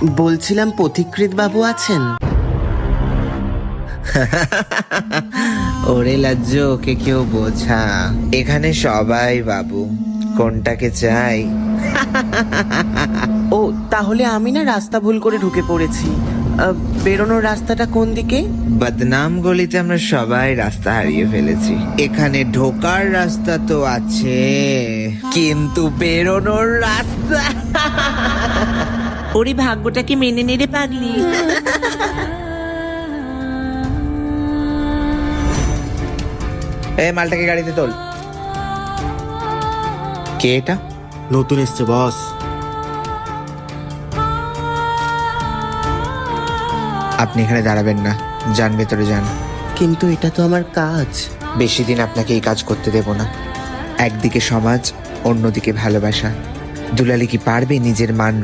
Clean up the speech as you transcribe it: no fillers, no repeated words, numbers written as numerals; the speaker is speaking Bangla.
বলছিলাম পথিকৃৎ বাবু আছেন? ওরে লাজ্জ, ওকে কেউ বোঝা। এখানে সবাই বাবু, কোনটাকে চাই? ও তাহলে আমি না রাস্তা ভুল করে ঢুকে পড়েছি। বেরোনোর রাস্তাটা কোন দিকে? বদনাম গলিতে আমরা সবাই রাস্তা হারিয়ে ফেলেছি। এখানে ঢোকার রাস্তা তো আছে, কিন্তু বেরোনোর রাস্তা। ওরে ভাগ্যটাকে মেনে নিতে পারলি। এই মালটাকে গাড়িতে তোল। কে এটা? নতুন এসছে বস। আপনি এখানে দাঁড়াবেন না, যান ভেতরে যান। কিন্তু এটা তো আমার কাজ। বেশি দিন আপনাকে এই কাজ করতে দেব না। একদিকে সমাজ, অন্যদিকে ভালোবাসা। দুলালি কি পারবে নিজের মান